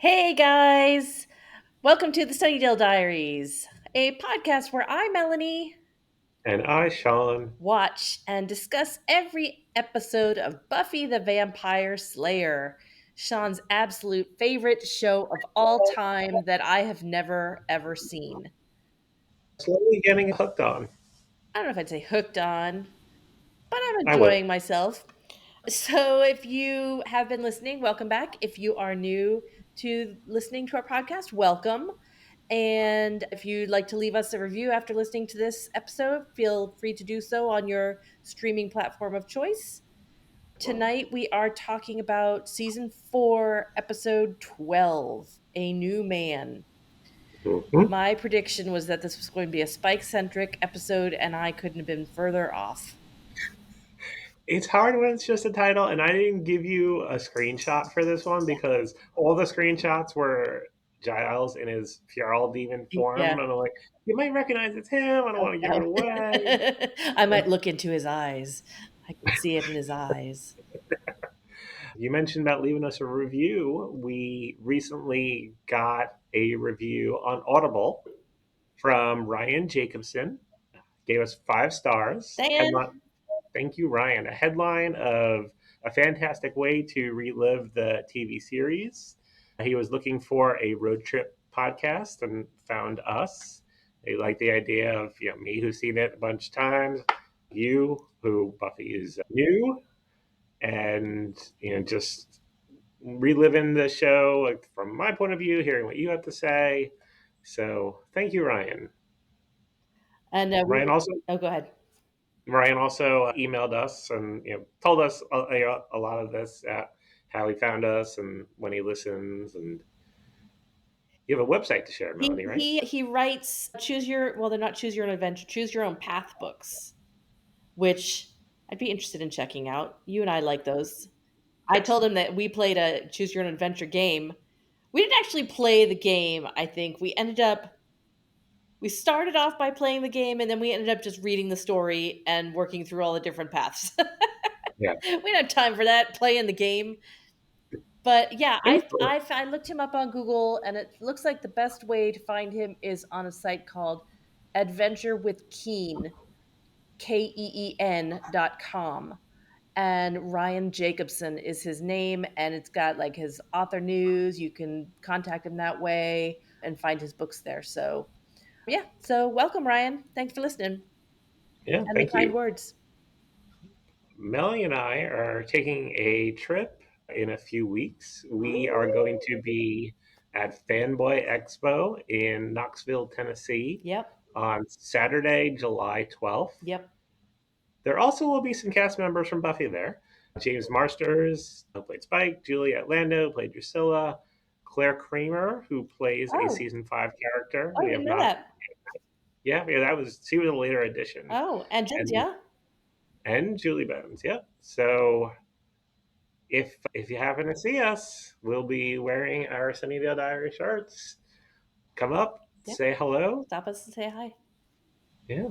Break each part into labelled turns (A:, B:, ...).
A: Hey guys, welcome to the Sunnydale Diaries, a podcast where I, Melanie,
B: And I, Sean.
A: watch and discuss every episode of Buffy the Vampire Slayer, Sean's absolute favorite show of all time that I have never ever seen.
B: Slowly getting hooked on.
A: I don't know if I'd say hooked on, but I'm
B: I would.
A: enjoying myself. So, if you have been listening, welcome back. If you are new to listening to our podcast, welcome. And if you'd like to leave us a review after listening to this episode, feel free to do so on your streaming platform of choice. Tonight, we are talking about season 4, episode 12, A New Man.
B: Mhm.
A: My prediction was that this was going to be a Spike-centric episode, and I couldn't have been further off.
B: It's hard when it's just a title, and I didn't give you a screenshot for this one because all the screenshots were Giles in his feral demon form,
A: Yeah.
B: and I'm like, you might recognize it's him. I don't want to give it away.
A: I might look into his eyes. I can see it in his eyes.
B: You mentioned about leaving us a review. We recently got a review on Audible from Ryan Jacobson. Gave us 5 stars.
A: Dan?
B: Headline. Thank you, Ryan. A headline of a fantastic way to relive the TV series. He was looking for a road trip podcast and found us. They like the idea of me, who's seen it a bunch of times, you, who Buffy is new, and just reliving the show like, from my point of view, hearing what you have to say. So, thank you, Ryan.
A: And
B: Ryan also
A: oh, go ahead.
B: Ryan also emailed us and told us a lot of this, how he found us and when he listens. And you have a website to share,
A: He
B: Melanie, right?
A: he writes choose your well, they're not choose your own adventure, choose your own path books, which I'd be interested in checking out. You and I like those. I
B: Yes.
A: told him that we played a choose your own adventure game. We didn't actually play the game, I think. We started off by playing the game and then we ended up just reading the story and working through all the different paths.
B: Yeah.
A: We didn't have time for that, playing the game. But yeah,
B: It was cool.
A: I looked him up on Google, and it looks like the best way to find him is on a site called Adventure with Keen, KEEN.com. And Ryan Jacobson is his name, and it's got like his author news. You can contact him that way and find his books there. So yeah, so welcome, Ryan. Thanks for listening
B: Yeah,
A: and the
B: thank
A: kind
B: you.
A: words.
B: Melanie and I are taking a trip in a few weeks. We are going to be at Fanboy Expo in Knoxville, Tennessee
A: Yep,
B: on Saturday, July 12th.
A: yep.
B: There also will be some cast members from Buffy there. James Marsters, who played Spike, Juliet Lando, who played Drusilla, Claire Kramer, who plays a
A: Oh,
B: season 5 character.
A: I
B: We
A: didn't
B: have
A: know
B: not,
A: that.
B: yeah, that was, she was a later addition.
A: Oh, and Jens,
B: And
A: yeah.
B: Julie Bones, yeah. So if you happen to see us, we'll be wearing our Sunnydale Diary shirts. Come up,
A: Yeah.
B: say hello.
A: Stop us and say hi.
B: Yeah.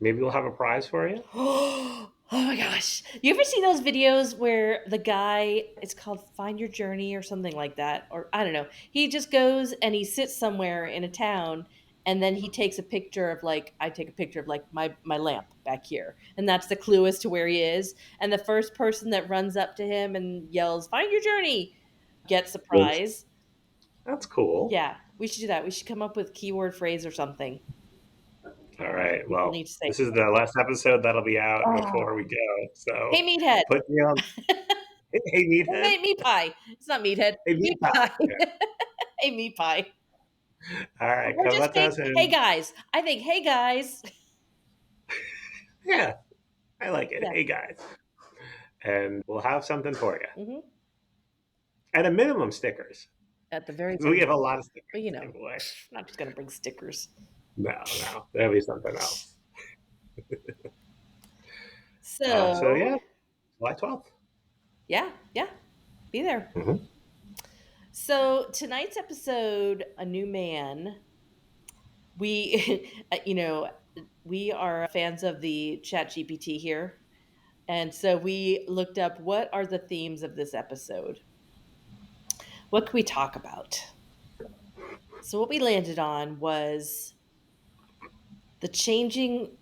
B: Maybe we'll have a prize for you.
A: Oh my gosh. You ever see those videos where the guy, it's called Find Your Journey or something like that? Or I don't know. He just goes and he sits somewhere in a town and then he takes a picture of like, I take a picture of like my lamp back here. And that's the clue as to where he is. And the first person that runs up to him and yells, Find your journey, gets the prize.
B: That's cool.
A: Yeah, we should do that. We should come up with keyword phrase or something.
B: All right.
A: People
B: Well,
A: need to say,
B: this is the last episode that'll be out before
A: oh,
B: we go.
A: hey,
B: So
A: meathead.
B: put me on. Hey, meathead.
A: Meat pie. It's not meathead.
B: Hey,
A: Meat
B: meat pie.
A: pie.
B: Yeah.
A: Hey, meat pie.
B: All right.
A: Or
B: Come
A: just
B: up to
A: say,
B: us
A: hey
B: and
A: guys. I think, hey guys.
B: yeah, I like it.
A: Yeah.
B: Hey, guys. And we'll have something for you.
A: Hmm.
B: At a minimum, stickers.
A: At the very
B: We
A: least.
B: have a lot of stickers
A: But
B: to give away.
A: I'm not just going to bring stickers.
B: No. There'll be something else. So,
A: So,
B: yeah, July 12th.
A: yeah. Be there.
B: Mm-hmm.
A: So, tonight's episode, A New Man, we, we are fans of the Chat GPT here. And so we looked up what are the themes of this episode. What can we talk about? So what we landed on was the changing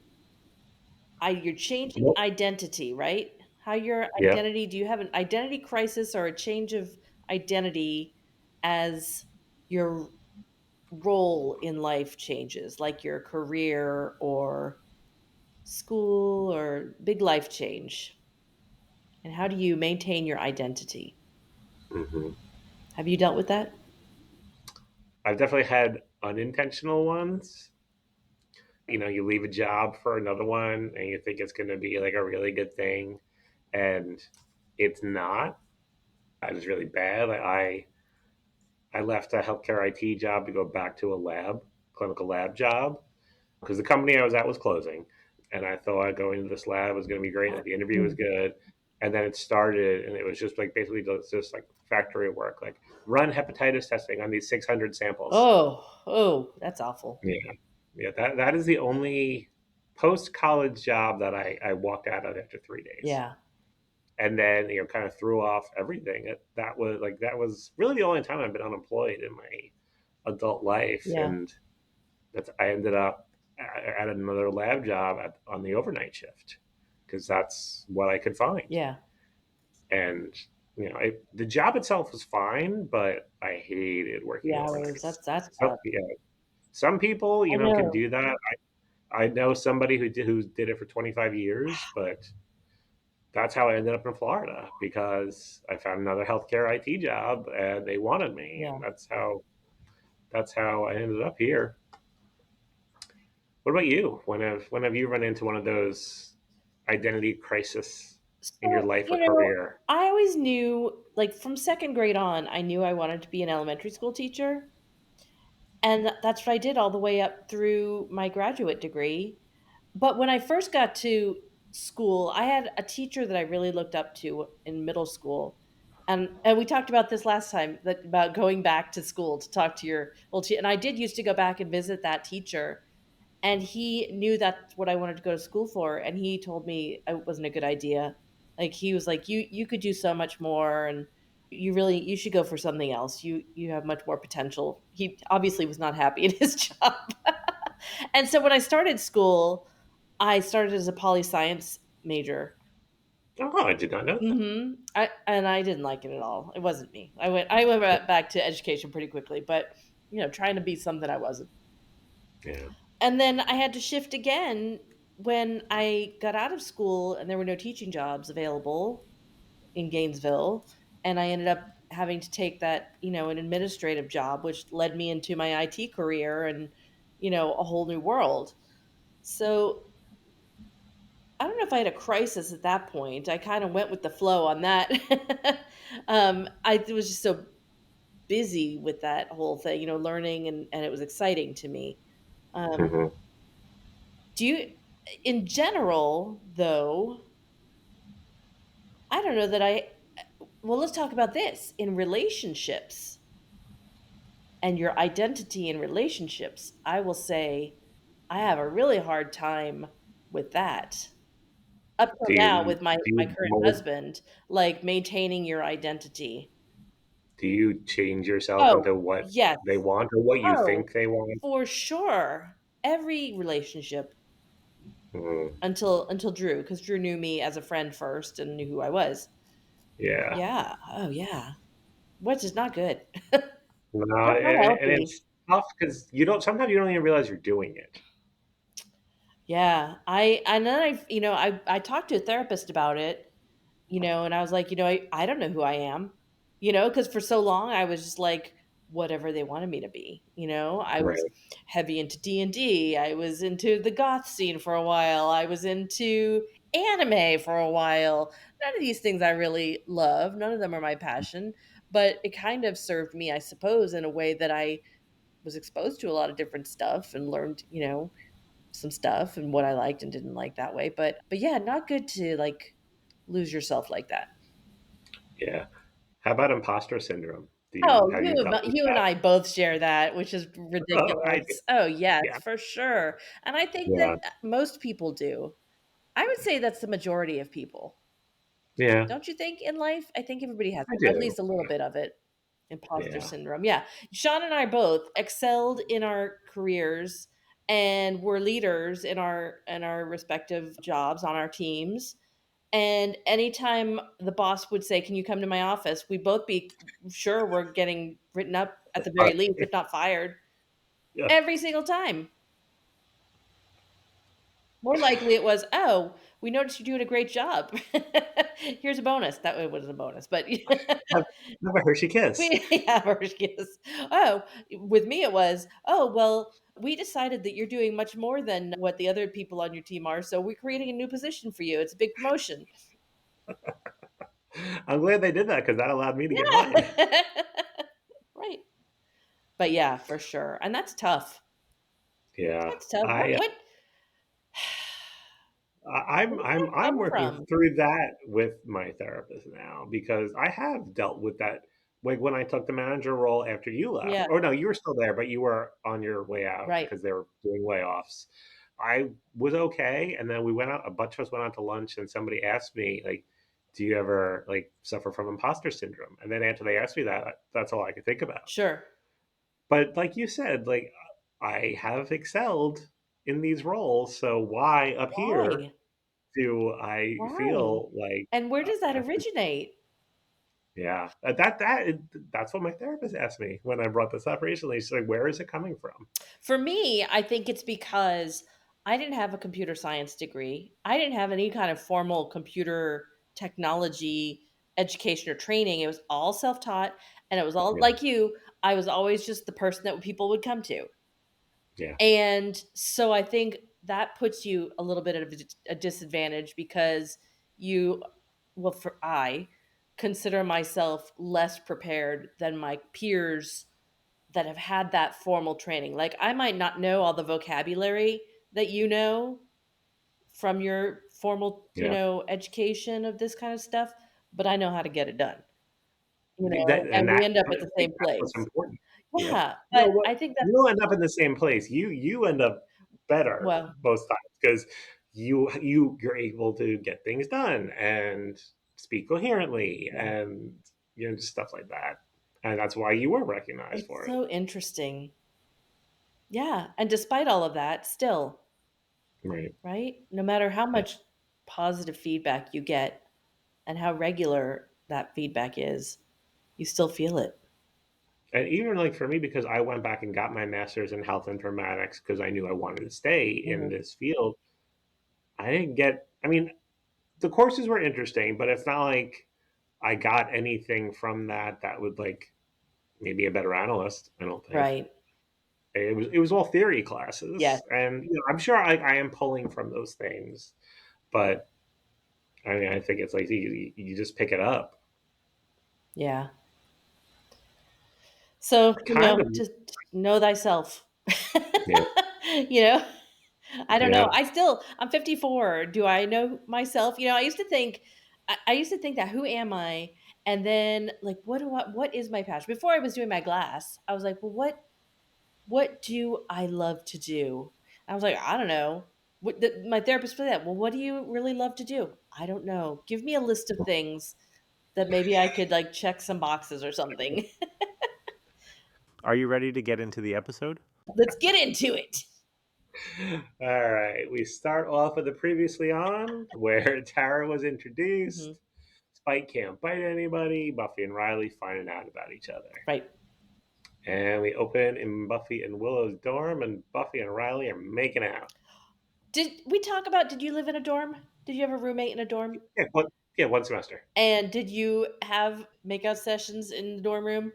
A: your changing
B: Nope.
A: identity, right? How your
B: Yep.
A: identity, do you have an identity crisis or a change of identity as your role in life changes, like your career or school or big life change? And how do you maintain your identity?
B: Hmm.
A: Have you dealt with that?
B: I've definitely had unintentional ones. You leave a job for another one and you think it's going to be like a really good thing, and it's not. It was really bad. I left a healthcare IT job to go back to a clinical lab job, because the company I was at was closing, and I thought going to this lab was going to be great. Like the interview was
A: Mm.
B: good, and then it started, and it was just like basically just like factory work, like run hepatitis testing on these 600 samples.
A: Oh, that's awful.
B: Yeah, yeah. That is the only post college job that I walked out of after 3 days,
A: Yeah,
B: and then kind of threw off everything. That was really the only time I've been unemployed in my adult life,
A: yeah,
B: and I ended up at another lab job on the overnight shift because that's what I could find.
A: yeah.
B: And the job itself was fine, but I hated working
A: Yeah,
B: overnights.
A: that's
B: So,
A: tough.
B: yeah, some people
A: I
B: can
A: know.
B: do that. I know somebody who did it for 25 years, but that's how I ended up in Florida, because I found another healthcare IT job and they wanted me,
A: Yeah.
B: and that's how I ended up here. What about you? When have you run into one of those identity crisis in your
A: So,
B: life or career?
A: I always knew, like from second grade on, I knew I wanted to be an elementary school teacher. And that's what I did all the way up through my graduate degree. But when I first got to school, I had a teacher that I really looked up to in middle school. And we talked about this last time, that about going back to school to talk to your old teacher. And I did used to go back and visit that teacher, and he knew that's what I wanted to go to school for, and he told me it wasn't a good idea. Like he was like, you could do so much more, and you should go for something else. You have much more potential. He obviously was not happy in his job. And so when I started school, I started as a poli science major.
B: Oh, I did not know that.
A: I didn't like it at all. It wasn't me. I went back to education pretty quickly, but trying to be something I wasn't.
B: Yeah.
A: And then I had to shift again when I got out of school and there were no teaching jobs available in Gainesville. And I ended up having to take that, an administrative job, which led me into my IT career and, a whole new world. So I don't know if I had a crisis at that point. I kind of went with the flow on that. I was just so busy with that whole thing, learning, and it was exciting to me. Um,
B: Hmm.
A: Do you, in general, though, I don't know that well, let's talk about this in relationships and your identity in relationships. I will say I have a really hard time with that. Up till
B: Do
A: now,
B: you
A: with my
B: do you
A: current
B: mold?
A: husband, like maintaining your identity.
B: Do you change yourself
A: Oh,
B: into what
A: yes.
B: they want or what you
A: Oh,
B: think they want?
A: for sure. Every relationship
B: Mm,
A: until Drew, because Drew knew me as a friend first and knew who I was.
B: yeah.
A: Yeah. Oh, yeah. Which is not good.
B: No,
A: Not
B: and
A: healthy.
B: it's tough because you don't. Sometimes you don't even realize you're doing it.
A: Yeah. And then I talked to a therapist about it, and I was like, I don't know who I am, because for so long I was just like whatever they wanted me to be. I was
B: Right.
A: heavy into D&D. I was into the goth scene for a while. I was into anime for a while. None of these things I really love. None of them are my passion, but it kind of served me, I suppose, in a way that I was exposed to a lot of different stuff and learned, some stuff and what I liked and didn't like that way. But yeah, not good to like lose yourself like that.
B: Yeah. How about imposter syndrome? Do you
A: Oh,
B: have you dealt with
A: you and
B: that?
A: I both share that, which is
B: Oh, I do.
A: ridiculous. Oh, yes,
B: Yeah.
A: for sure. And I think that
B: Yeah.
A: most people do. I would say that's the majority of people.
B: Yeah.
A: Don't you think in life? I think everybody has
B: I
A: at
B: do.
A: least a little bit of it. Imposter
B: Yeah.
A: syndrome. Yeah. Sean and I both excelled in our careers and were leaders in our respective jobs on our teams. And anytime the boss would say, "Can you come to my office?" we'd both be sure we're getting written up at the very least, if not fired,
B: Yeah.
A: every single time. More likely it was, "Oh, we noticed you're doing a great job. Here's a bonus." That way it wasn't a bonus, but
B: Have a Hershey Kiss.
A: yeah, Mauritius. Oh, with me it was, "Oh, well, we decided that you're doing much more than what the other people on your team are, so we're creating a new position for you. It's a big promotion."
B: I'm glad they did that because that allowed me to get mine.
A: Yeah. Right. But yeah, for sure. And that's tough.
B: Yeah.
A: That's tough.
B: I
A: Where did that
B: I'm
A: come
B: working
A: from?
B: through that with my therapist now because I have dealt with that. Like when I took the manager role after you left,
A: Yeah,
B: or no, you were still there, but you were on your way out
A: right.
B: because they were doing layoffs. I was okay, and then we went out. A bunch of us went out to lunch, and somebody asked me like, "Do you ever like suffer from imposter syndrome?" And then after they asked me that, that's all I could think about.
A: Sure.
B: But like you said, like I have excelled in these roles, so why up here
A: Why?
B: do I
A: Why?
B: feel like
A: And where does that
B: I think,
A: originate?
B: yeah, that's what my therapist asked me when I brought this up recently. She's like, "Where is it coming from?"
A: For me, I think it's because I didn't have a computer science degree. I didn't have any kind of formal computer technology education or training. It was all self-taught, and it was all
B: Yeah,
A: like you. I was always just the person that people would come to.
B: yeah,
A: And so I think that puts you a little bit of a disadvantage because you, well, for I consider myself less prepared than my peers that have had that formal training. Like I might not know all the vocabulary that you know from your formal,
B: yeah.
A: education of this kind of stuff, but I know how to get it done,
B: That
A: and
B: and
A: we
B: that
A: end up at the
B: like
A: same
B: that's what's
A: place.
B: important. Yep.
A: Yeah,
B: No,
A: but
B: what
A: I think that's
B: you don't end up in the same place. You end up better
A: well,
B: most times because you're able to get things done and speak coherently
A: yeah.
B: and just stuff like that. And that's why you were recognized
A: It's
B: for it.
A: so interesting. Yeah, and despite all of that, still,
B: Right.
A: right? No matter how
B: Yeah.
A: much positive feedback you get and how regular that feedback is, you still feel it.
B: And even like for me, because I went back and got my master's in health informatics because I knew I wanted to stay in
A: Mhm.
B: this field, I didn't get, I mean, the courses were interesting, but it's not like I got anything from that that would like maybe a better analyst. I don't think
A: Right.
B: it was all theory
A: Yes.
B: classes, and I'm sure I am pulling from those things, but I mean I think it's like you just pick it up.
A: Yeah. So,
B: Kind of,
A: just know thyself.
B: yeah,
A: You know? I don't know.
B: yeah.
A: I'm 54. Do I know myself? I used to think I used to think that who am I? And then like what is my passion? Before I was doing my glass, I was like, well, what do I love to do? I was like, I don't know. My therapist for that. Well, what do you really love to do? I don't know. Give me a list of things that maybe I could like check some boxes or something.
B: Are you ready to get into the episode?
A: Let's get into it.
B: All right, we start off with the previously on where Tara was
A: Hmm.
B: introduced. Spike can't bite anybody. Buffy and Riley finding out about each other.
A: Right.
B: And we open in Buffy and Willow's dorm, and Buffy and Riley are making out.
A: Did we talk about did you live in a dorm? Did you have a roommate in a dorm?
B: Yeah, one semester.
A: And did you have makeout sessions in the dorm room?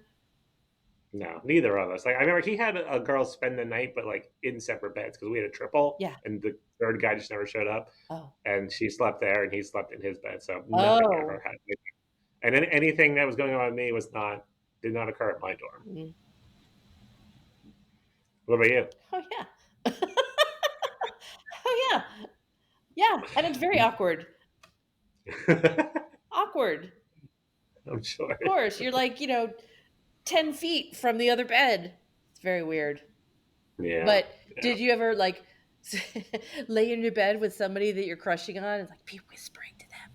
B: No, neither of us. Like I remember he had a girl spend the night, but like in separate beds because we had a triple,
A: Yeah.
B: and the third guy just never showed up.
A: Oh.
B: And she slept there, and he slept in his bed. So nothing ever
A: Oh.
B: happened. And anything that was going on with me did not occur at my dorm.
A: Mm.
B: What about you?
A: Oh yeah. Oh yeah. Yeah. And it's very awkward. Awkward.
B: I'm sure.
A: Of course. You're like, 10 feet from the other bed. It's very weird.
B: Yeah,
A: But
B: yeah.
A: did you ever like lay in your bed with somebody that you're crushing on and like be whispering to them?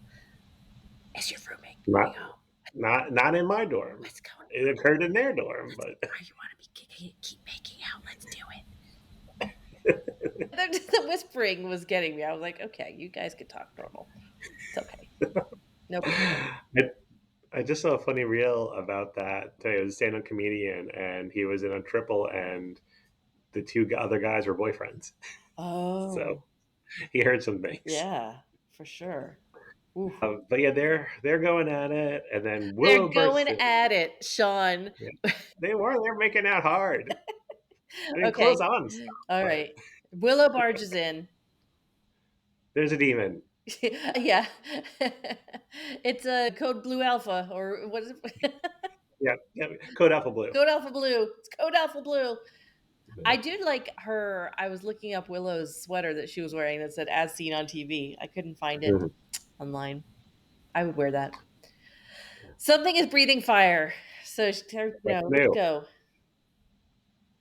A: Is your roommate
B: Not
A: coming home?
B: not in my dorm.
A: What's going
B: It occurred in their dorm,
A: Let's,
B: but
A: you want to keep making out? Let's do it. The whispering was getting me. I was like, okay, you guys could talk normal. It's okay. No big deal.
B: I, I just saw a funny reel about that today. It was a stand-up comedian, and he was in a triple, and the two other guys were boyfriends. So
A: Oh,
B: he heard some things.
A: yeah, for sure. Ooh.
B: But yeah, they're going at it, and then
A: They're
B: Willow bursts
A: going
B: in.
A: at it, Sean.
B: Yeah, they're making out hard. I mean,
A: Okay.
B: close on stuff,
A: All
B: but
A: right. Willow barges in.
B: there's a demon.
A: Yeah. It's a code blue alpha, or what is it?
B: Yeah, yeah, Code Alpha Blue.
A: Code alpha blue. It's code alpha blue. I
B: Yeah.
A: do like her. I was looking up Willow's sweater that she was wearing that said "as seen on TV." I couldn't find it
B: Mhm.
A: online. I would wear that. Something is breathing fire. So,
B: What's
A: let's
B: new?
A: go.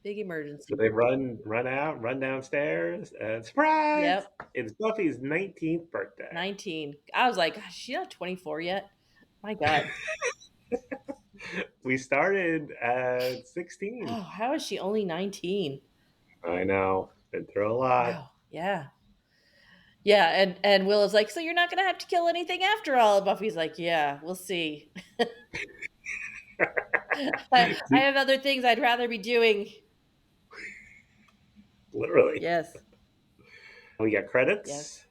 A: Big
B: So
A: emergency.
B: they run out, run downstairs, and surprise!
A: Yep.
B: It's Buffy's 19th birthday.
A: 19. I was like, "Gosh, she's not 24 yet. My God.
B: We started at 16.
A: Oh, how is she only 19?
B: I know. Been through a lot.
A: Wow. Yeah. Yeah. And Willow's like, so you're not going to have to kill anything after all. And Buffy's like, yeah, we'll see. I have other things I'd rather be doing.
B: Literally.
A: Yes.
B: We got
A: Yes.
B: credits,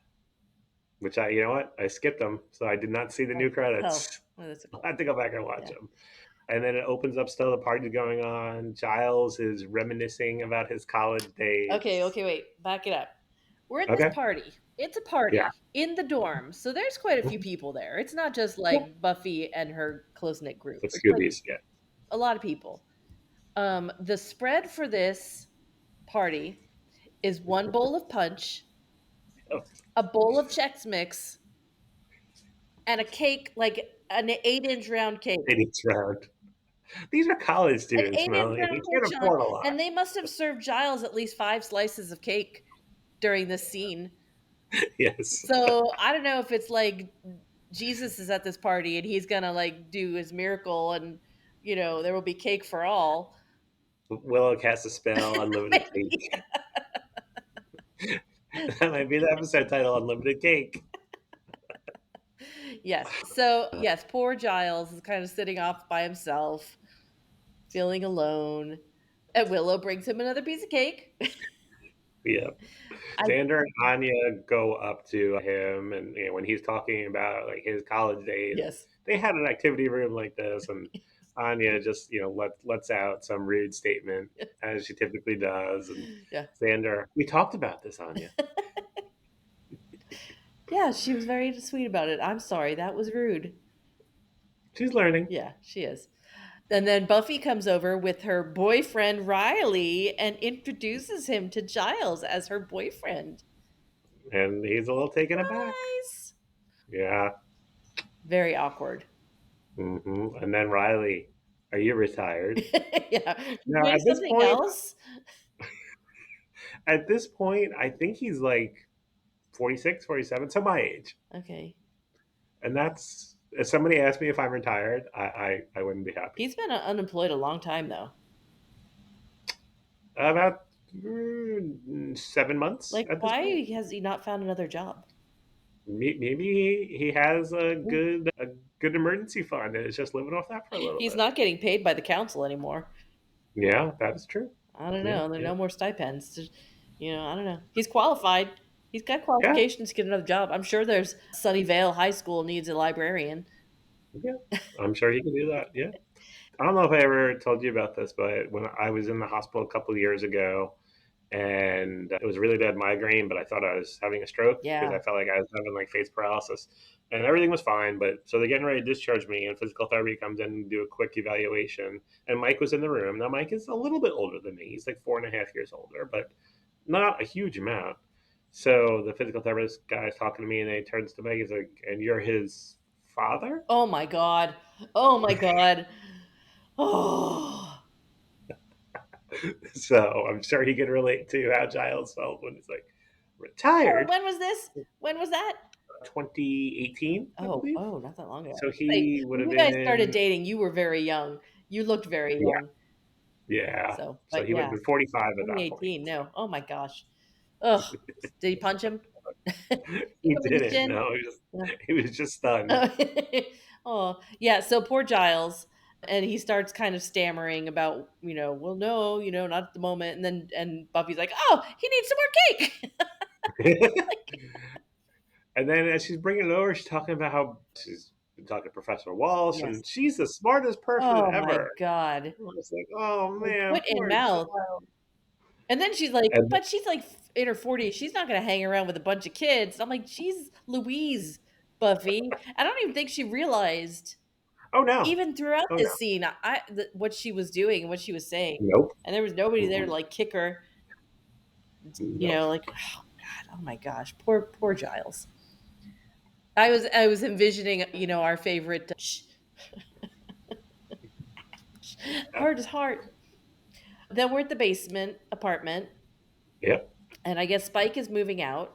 B: which you know what? I skipped them, so I did not see the new
A: Oh,
B: credits.
A: well, that's
B: I'll
A: okay.
B: have to go back and watch
A: Yeah.
B: them. And then it opens up still the party going on. Giles is reminiscing about his college
A: Okay.
B: days.
A: Okay. Wait. Back it up. We're at this
B: Okay.
A: party. It's a
B: Yeah.
A: party in the dorm. So there's quite a few people there. It's not just
B: Yeah.
A: like Buffy and her close knit group.
B: The
A: It's like
B: Scoobies. Yeah.
A: a lot of people. The spread for this party is one bowl of punch, a bowl of Chex Mix, and a cake, like an 8-inch round cake.
B: It's round. These are college
A: An
B: students,
A: 8-inch
B: Melanie. They
A: round cake,
B: can't
A: Sean.
B: afford a lot.
A: And they must have served Giles at least 5 slices of cake during this scene.
B: Yes.
A: So I don't know if it's like Jesus is at this party and he's gonna like do his miracle and there will be cake for all.
B: Willow casts a spell, unlimited
A: Maybe.
B: cake. That might be the episode title, Unlimited Cake.
A: Yes. So yes, poor Giles is kind of sitting off by himself, feeling alone. And Willow brings him another piece of cake.
B: Yeah.
A: I
B: Xander and Anya go up to him, and when he's talking about like his college days,
A: Yes.
B: they had an activity room like this, and Anya just lets out some rude statement as she typically does, and
A: Yeah.
B: Xander, we talked about this, Anya.
A: Yeah, she was very sweet about it. I'm sorry, that was rude.
B: She's learning,
A: Yeah, she is. And then Buffy comes over with her boyfriend Riley and introduces him to Giles as her boyfriend.
B: and he's a little taken aback.
A: Nice.
B: Yeah.
A: Very awkward.
B: And then Riley, are you retired?
A: Yeah.
B: No,
A: Doing something else?
B: at this point, I think he's like 46, 47, so my age.
A: Okay.
B: And that's if somebody asked me if I'm retired, I wouldn't be happy.
A: He's been unemployed a long time though.
B: About 7 months
A: Like
B: at this point.
A: why has he not found another job?
B: Maybe he has a good emergency fund and is just living off that for a little
A: He's
B: bit.
A: not getting paid by the council anymore.
B: Yeah, that is true.
A: I don't
B: Yeah,
A: know. There are
B: yeah,
A: no more stipends. I don't know. He's qualified. He's got
B: yeah,
A: qualifications to get another job. I'm sure there's Sunnyvale High School needs a librarian.
B: yeah. I'm sure he can do that. Yeah. I don't know if I ever told you about this, but when I was in the hospital a couple of years ago, and it was a really bad migraine, but I thought I was having a stroke because I
A: Yeah.
B: felt like I was having like face paralysis, and everything was fine. But so they're getting ready to discharge me, and physical therapy comes in and do a quick evaluation. And Mike was in the room. Now Mike is a little bit older than me; he's like 4.5 years older, but not a huge amount. So the physical therapist guy is talking to me, and then he turns to Mike. He's like, "And you're his father?"
A: Oh my god. Oh my god. Oh.
B: So I'm sure he can relate to how Giles felt when he's like
A: Oh,
B: retired.
A: when was this? When was that?
B: 2018, I believe.
A: Oh, not that long ago.
B: So
A: Like,
B: he would
A: when
B: have
A: you guys started
B: been
A: dating, you were very young. You looked very
B: Yeah,
A: young.
B: yeah.
A: So,
B: So
A: but
B: he would have
A: yeah,
B: been 45 at that point.
A: 2018.
B: So
A: No. Oh my gosh. Ugh. Did he punch him? Kick
B: he
A: him in the
B: didn't.
A: shin?
B: No,
A: No.
B: he was just stunned.
A: Oh, yeah. So poor Giles. And he starts kind of stammering about, well, no, not at the moment. And Buffy's like, oh, he needs some more cake.
B: And then as she's bringing it over, she's talking about how she's been talking to Professor Walsh,
A: Yes.
B: and she's the smartest person
A: Oh my
B: ever.
A: God.
B: I was like, oh
A: Like,
B: man,
A: foot in
B: poor
A: mouth.
B: child.
A: And then she's like,
B: And
A: but she's like in her 40s. She's not going to hang around with a bunch of kids. I'm like, she's Louise, Buffy. I don't even think she realized,
B: oh no,
A: even throughout
B: oh no,
A: this scene, what she was doing and what she was saying.
B: nope,
A: And there was nobody there to
B: mm-mm,
A: like kick her,
B: nope.
A: like, oh God, oh my gosh, poor Giles. I was envisioning, our favorite heart is heart. Then we're at the basement apartment,
B: Yep,
A: and I guess Spike is moving out,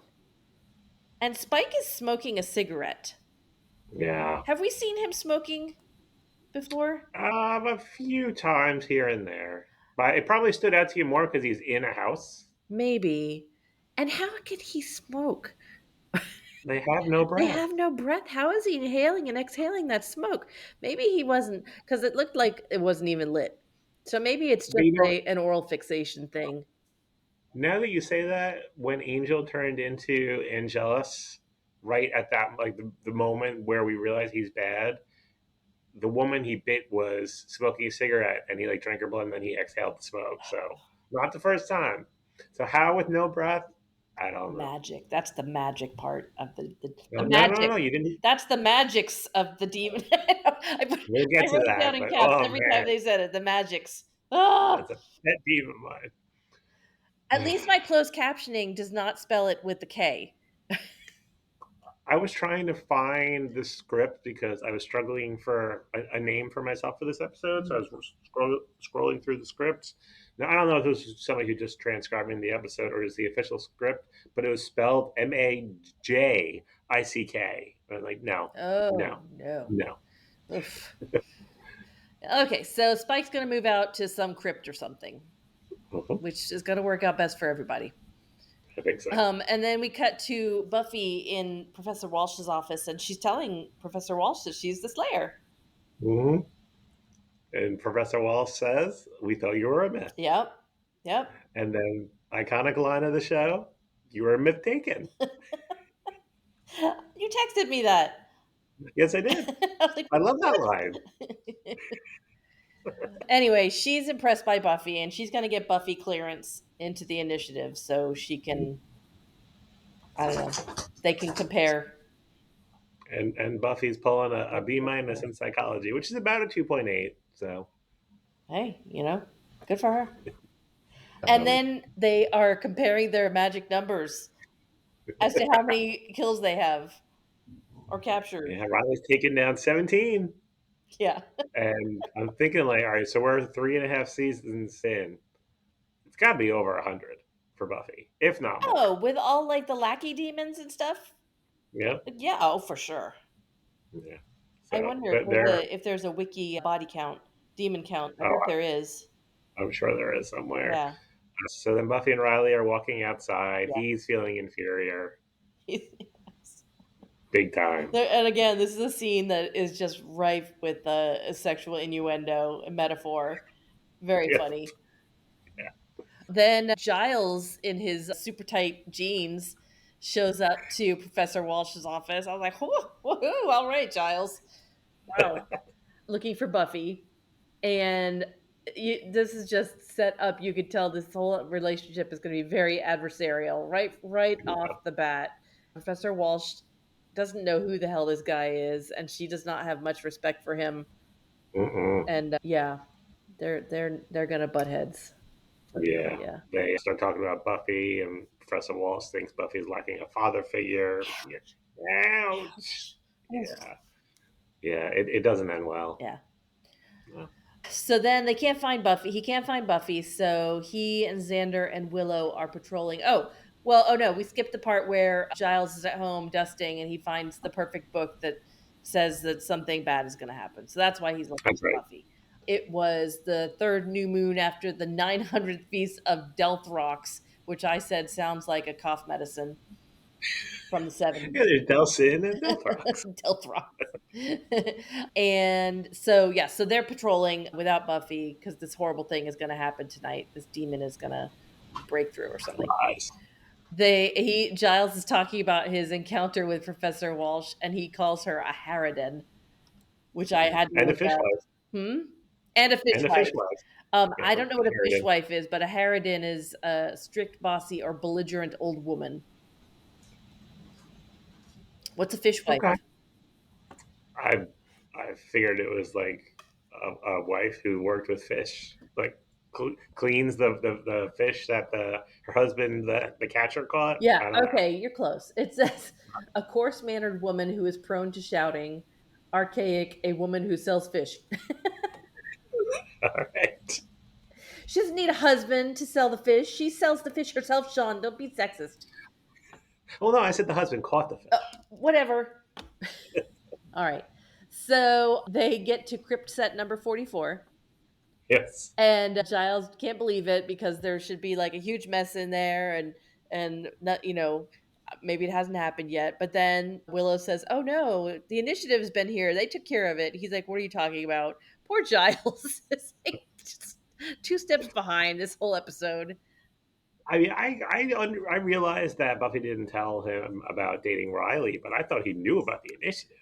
A: and Spike is smoking a cigarette.
B: yeah.
A: Have we seen him smoking before?
B: A few times here and there, but it probably stood out to you more because he's in a house.
A: Maybe. And how could he smoke?
B: They have no
A: They
B: breath.
A: have no breath. How is he inhaling and exhaling that smoke? Maybe he wasn't, because it looked like it wasn't even lit. So maybe it's
B: But
A: just
B: you know,
A: an oral fixation thing.
B: now that you say that, when Angel turned into Angelus, right at that like the moment where we realize he's bad, the woman he bit was smoking a cigarette, and he like drank her blood, and then he exhaled the smoke. So not the first time. So how with no breath? I don't know.
A: Magic. That's the magic part of the
B: No, no, no,
A: magic.
B: no. You didn't.
A: That's the magics of the demon.
B: We'll get
A: I
B: to
A: wrote it down
B: that,
A: in
B: but
A: caps
B: oh
A: every time
B: man,
A: they said it. The magics. Oh,
B: that's a pet peeve of mine.
A: at least my closed captioning does not spell it with the K.
B: I was trying to find the script because I was struggling for a name for myself for this episode. So I
A: Mhm.
B: was scrolling through the scripts. Now, I don't know if this was somebody who just transcribing the episode or is the official script, but it was spelled Majick. I was like, no, no,
A: Oh no.
B: no.
A: Oof. Okay, so Spike's going to move out to some crypt or something,
B: Mhm.
A: which is going to work out best for everybody.
B: I think so.
A: And then we cut to Buffy in Professor Walsh's office, and she's telling Professor Walsh that she's the Slayer.
B: Hmm. And Professor Walsh says, "We thought you were a myth."
A: Yep, yep.
B: And then iconic line of the show, "You were mistaken."
A: You texted me that.
B: Yes, I
A: I
B: did.
A: was like,
B: I love that
A: what?
B: line.
A: Anyway, she's impressed by Buffy, and she's going to get Buffy clearance into the initiative so she can, I don't know, they can compare.
B: And Buffy's pulling a B minus in psychology, which is about a 2.8. So
A: Hey, good for her. And
B: um,
A: then they are comparing their magic numbers as to how many kills they have or captured.
B: yeah, Riley's taken down 17,
A: Yeah.
B: and I'm thinking like, all right, so we're 3.5 seasons in. It's got to be over 100 for Buffy, if not
A: Oh,
B: more.
A: with all like the lackey demons and stuff?
B: Yeah,
A: Yeah, oh for sure.
B: yeah.
A: I
B: So
A: wonder if
B: they're,
A: there's a wiki body count, demon count. I
B: oh,
A: bet there is.
B: I'm sure there is somewhere.
A: Yeah.
B: So then Buffy and Riley are walking outside.
A: Yeah.
B: He's feeling inferior, big time.
A: And again, this is a scene that is just rife with sexual innuendo and metaphor. Very
B: Yeah,
A: funny. Then Giles, in his super tight jeans, shows up to Professor Walsh's office. I was like, woohoo, all right, Giles. Wow. Looking for Buffy. And this is just set up. You could tell this whole relationship is going to be very adversarial, right off the bat. Professor Walsh doesn't know who the hell this guy is, and she does not have much respect for him.
B: mm-mm.
A: And yeah, they're gonna butt heads.
B: Yeah,
A: Yeah.
B: they start talking about Buffy, and Professor Walsh thinks Buffy's lacking a father figure. Yeah. Ouch.
A: Ouch. Oof.
B: Yeah, yeah. It doesn't end well.
A: Yeah.
B: No.
A: So then they can't find Buffy. He can't find Buffy, so he and Xander and Willow are patrolling. Oh no, we skipped the part where Giles is at home dusting and he finds the perfect book that says that something bad is going to happen. So that's why he's looking
B: That's
A: for
B: right.
A: Buffy. It was the third new moon after the 900th feast of Delth Rocks, which I said sounds like a cough medicine from the
B: Yeah,
A: 70s.
B: there's Delsin and Delphrox.
A: Delth Rocks. And so, yeah, so they're patrolling without Buffy because this horrible thing is going to happen tonight. This demon is going to break through or something.
B: Lies.
A: Giles is talking about his encounter with Professor Walsh, and he calls her a harridan, which I had to
B: And a
A: look up.
B: fishwife.
A: Hmm? And a
B: And a
A: fishwife.
B: fishwife. Yeah,
A: I don't know what a
B: Harridan.
A: fishwife is, but a harridan is a strict, bossy, or belligerent old woman. What's a
B: Okay.
A: fishwife?
B: I I figured it was like a wife who worked with fish, like cleans the fish that her husband the catcher caught.
A: Yeah,
B: I don't know.
A: okay, you're close. It says a coarse mannered woman who is prone to shouting, archaic, a woman who sells fish.
B: All right.
A: She doesn't need a husband to sell the fish. She sells the fish herself, Sean. Don't be sexist.
B: Well, no, I said the husband caught the fish.
A: Whatever. All right. So they get to crypt set number 44.
B: Yes.
A: And Giles can't believe it because there should be like a huge mess in there, and not, maybe it hasn't happened yet. But then Willow says, "Oh no, the initiative's been here. They took care of it." He's like, "What are you talking about?" Poor Giles is like just 2 steps behind this whole episode.
B: I mean, I realized that Buffy didn't tell him about dating Riley, but I thought he knew about the initiative.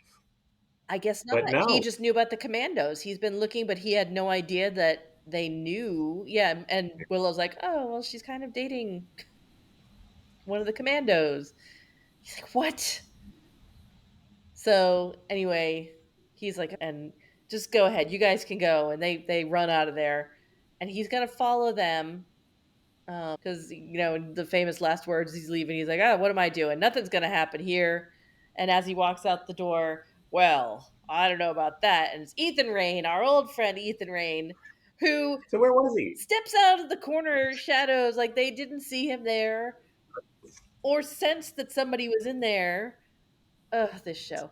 A: I guess not.
B: But
A: He
B: no,
A: just knew about the commandos. He's been looking, but he had no idea that they knew. Yeah, and Willow's like, "Oh, well, she's kind of dating one of the commandos." He's like, "What?" So anyway, he's like, and just go ahead, you guys can go, and they run out of there, and he's gonna follow them because the famous last words he's leaving. He's like, "Oh, what am I doing? Nothing's gonna happen here." And as he walks out the door, well, I don't know about that. And it's Ethan Rain, our old friend Ethan Rain, who
B: so where was he?
A: steps out of the corner shadows like they didn't see him there or sense that somebody was in there. Ugh, this show.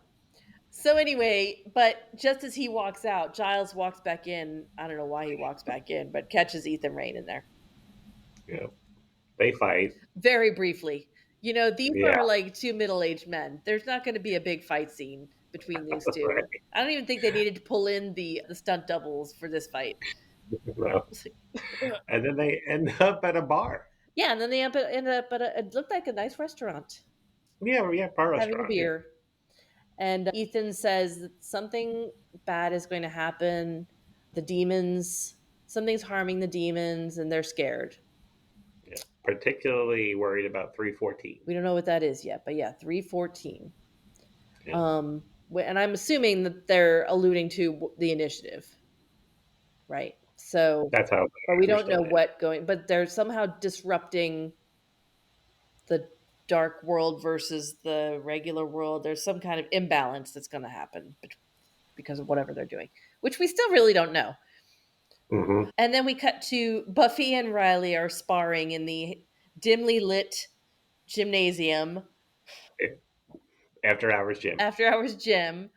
A: So anyway, but just as he walks out, Giles walks back in. I don't know why he walks back in, but catches Ethan Rain in there
B: Yeah, they fight.
A: very briefly. These
B: Yeah,
A: are like two middle-aged men. There's not going to be a big fight scene between these two.
B: right.
A: I don't even think they needed to pull in the stunt doubles for this fight.
B: No.
A: It's like, ugh.
B: And then they end up at a bar.
A: Yeah, and then they ended up at it looked like a nice restaurant
B: Yeah, yeah, bar
A: having a
B: restaurant. Yeah,
A: beer. And Ethan says that something bad is going to happen. The demons, something's harming the demons, and they're scared.
B: yeah. Particularly worried about 314.
A: We don't know what that is yet, but yeah, 314.
B: Yeah,
A: And I'm assuming that they're alluding to the initiative, right? So,
B: that's how
A: but
B: I
A: we don't know
B: understood it.
A: but they're somehow disrupting the dark world versus the regular world. There's some kind of imbalance that's going to happen because of whatever they're doing, which we still really don't know.
B: Hmm.
A: And then we cut to Buffy and Riley are sparring in the dimly lit gymnasium,
B: After hours gym.
A: after hours gym.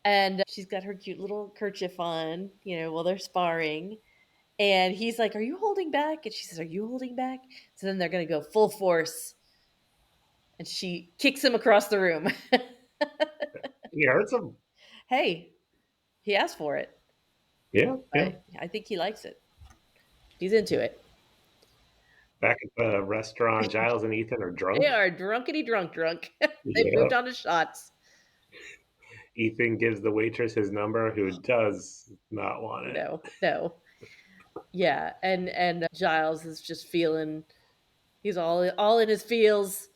A: And she's got her cute little kerchief on, while they're sparring. And he's like, "Are you holding back?" And she says, "Are you holding back?" So then they're going to go full force. And she kicks him across the room.
B: He hurts him.
A: Hey, he asked for it.
B: Yeah, yeah.
A: But I think he likes it. He's into it.
B: Back at the restaurant, Giles and Ethan are
A: They
B: drunk.
A: are drunkety drunk. They've
B: Yeah.
A: moved on to shots.
B: Ethan gives the waitress his number, who does not want it.
A: No, no. Yeah, and Giles is just feeling he's all in his feels.